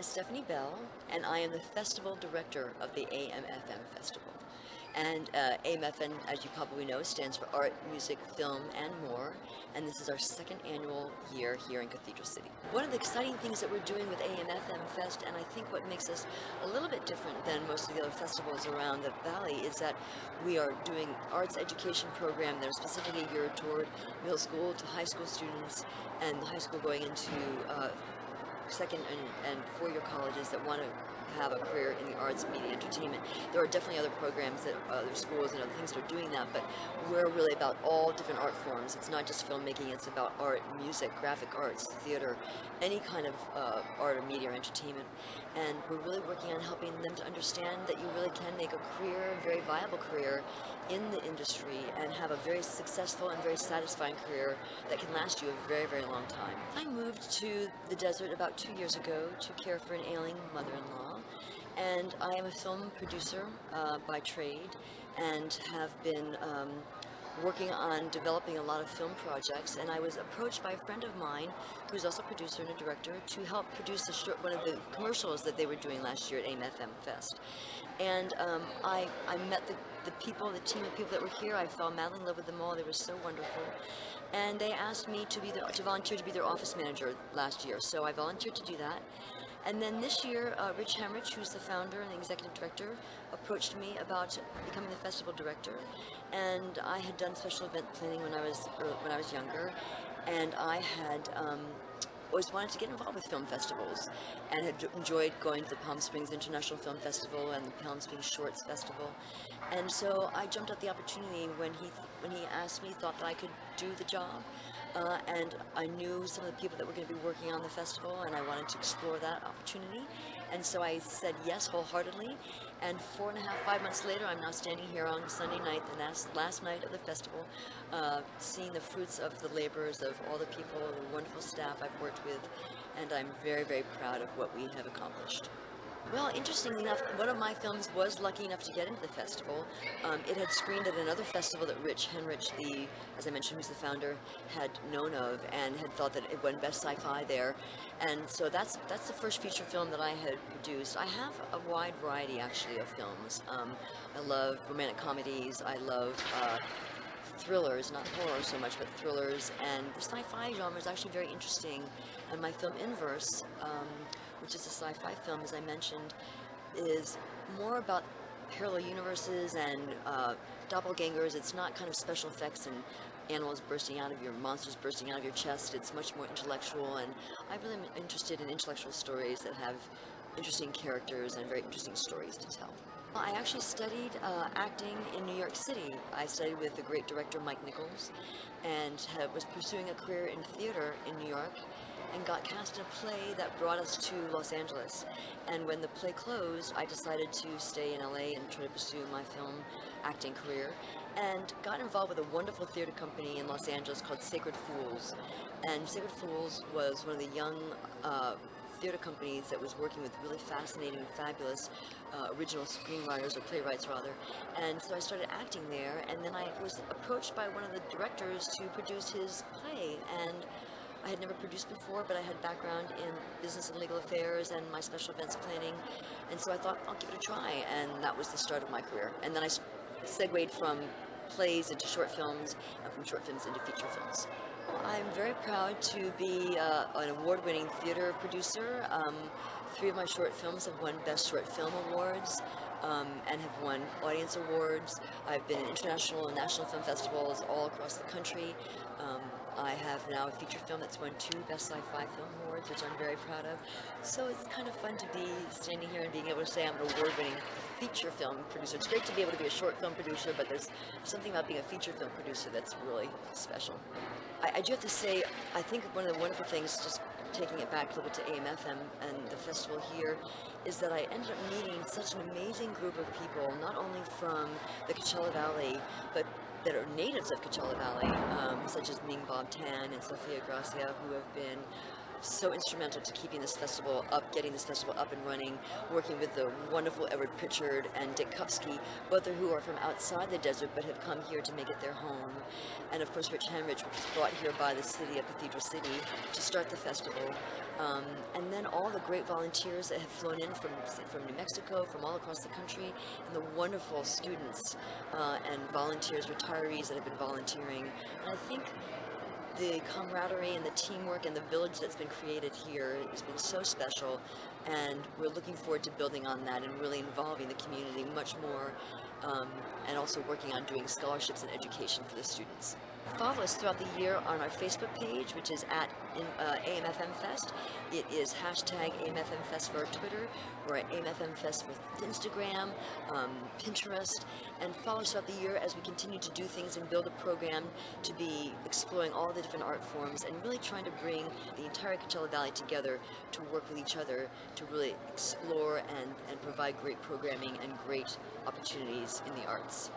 is Stephanie Bell, and I am the Festival Director of the AMFM Festival. And AMFM, as you probably know, stands for Art, Music, Film, and More, and this is our second annual year here in Cathedral City. One of the exciting things that we're doing with AMFM Fest, and I think what makes us a little bit different than most of the other festivals around the Valley, is that we are doing arts education programs that are specifically geared toward middle school to high school students, and the high school going into second and four-year colleges that want to have a career in the arts, media, entertainment. There are definitely other programs that other schools and other things that are doing that, but we're really about all different art forms. It's not just filmmaking, it's about art, music, graphic arts, theater, any kind of art or media or entertainment. And we're really working on helping them to understand that you really can make a career, a very viable career in the industry and have a very successful and very satisfying career that can last you a very, very long time. I moved to the desert about 2 years ago to care for an ailing mother-in-law, and I am a film producer by trade and have been working on developing a lot of film projects, and I was approached by a friend of mine who's also a producer and a director to help produce one of the commercials that they were doing last year at AMFM Fest. And I met the people, the team of people that were here. I fell madly in love with them all. They were so wonderful. And they asked me to volunteer to be their office manager last year, so I volunteered to do that. And then this year, Rich Hemrich, who's the founder and the executive director, approached me about becoming the festival director. And I had done special event planning when I was younger, and I had always wanted to get involved with film festivals, and had enjoyed going to the Palm Springs International Film Festival and the Palm Springs Shorts Festival. And so I jumped at the opportunity when he asked me, thought that I could do the job. And I knew some of the people that were going to be working on the festival, and I wanted to explore that opportunity. And so I said yes wholeheartedly. And 5 months later, I'm now standing here on Sunday night, the last night of the festival, seeing the fruits of the labors of all the people, the wonderful staff I've worked with, and I'm very, very proud of what we have accomplished. Well, interestingly enough, one of my films was lucky enough to get into the festival. It had screened at another festival that Rich Hemrich, as I mentioned, who's the founder, had known of, and had thought that it won Best Sci-Fi there. And so that's the first feature film that I had produced. I have a wide variety, actually, of films. I love romantic comedies. I love thrillers, not horror so much, but thrillers. And the sci-fi genre is actually very interesting. And my film Inverse, which is a sci-fi film, as I mentioned, is more about parallel universes and doppelgangers. It's not kind of special effects and animals bursting out of your, monsters bursting out of your chest. It's much more intellectual, and I really am interested in intellectual stories that have interesting characters and very interesting stories to tell. I actually studied acting in New York City. I studied with the great director Mike Nichols, and was pursuing a career in theater in New York, and got cast in a play that brought us to Los Angeles. And when the play closed, I decided to stay in LA and try to pursue my film acting career, and got involved with a wonderful theater company in Los Angeles called Sacred Fools. And Sacred Fools was one of the young theater companies that was working with really fascinating and fabulous original screenwriters, or playwrights rather. And so I started acting there, and then I was approached by one of the directors to produce his play. And I had never produced before, but I had background in business and legal affairs and my special events planning, and so I thought, I'll give it a try, and that was the start of my career. And then I segued from plays into short films, and from short films into feature films. I'm very proud to be an award-winning theater producer. 3 of my short films have won Best Short Film Awards, and have won audience awards. I've been in international and national film festivals all across the country. I have now a feature film that's won 2 Best Sci-Fi Film Awards, which I'm very proud of. So it's kind of fun to be standing here and being able to say I'm an award-winning feature film producer. It's great to be able to be a short film producer, but there's something about being a feature film producer that's really special. I do have to say, I think one of the wonderful things, just taking it back a little bit to AMFM and the festival here, is that I ended up meeting such an amazing group of people, not only from the Coachella Valley, but that are natives of Coachella Valley, such as Ming Bob Tan and Sophia Gracia, who have been so instrumental to keeping this festival up, getting this festival up and running, working with the wonderful Edward Pritchard and Dick Kupsky, both of who are from outside the desert but have come here to make it their home. And of course Rich Henrich, which was brought here by the city of Cathedral City to start the festival. And then all the great volunteers that have flown in from New Mexico, from all across the country, and the wonderful students and volunteers, retirees that have been volunteering. And I think the camaraderie and the teamwork and the village that's been created here has been so special, and we're looking forward to building on that and really involving the community much more, and also working on doing scholarships and education for the students. Follow us throughout the year on our Facebook page, which is at AMFM Fest. It is hashtag AMFM Fest for our Twitter. We're at AMFM Fest for Instagram, Pinterest, and follow us throughout the year as we continue to do things and build a program to be exploring all the different art forms and really trying to bring the entire Coachella Valley together to work with each other to really explore and provide great programming and great opportunities in the arts.